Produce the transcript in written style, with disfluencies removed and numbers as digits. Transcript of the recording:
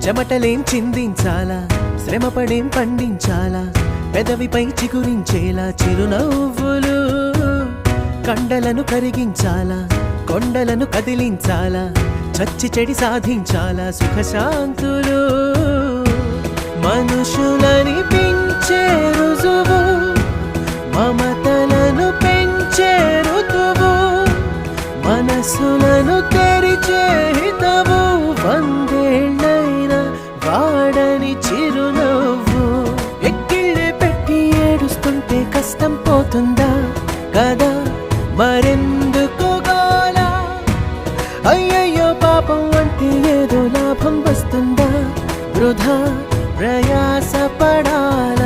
చెమటలేం చిందించాలా, శ్రమపడేం పండించాలా, పెదవిపై చిగురించేలా చిరునవ్వులు. కండలను కరిగించాలా, కొండలను కదిలించాలా, చచ్చి చెడి సాధించాలా సుఖశాంతులు. మనుషులని పెంచే రుజువు, మమతలను పెంచే ఋతువు, మనసులను తెరిచే హితవు, వందేళ్ళైన వాడని చిరునవ్వు. ఎక్కిళ్ళే పెట్టి ఏడుస్తుంటే కష్టం పోతుందా కదా, మరెందుకు గోలా? అయ్యయ్యో పాపం అంటే ఏదో లాభం వస్తుందా, వృధా ప్రయాస పడాలా?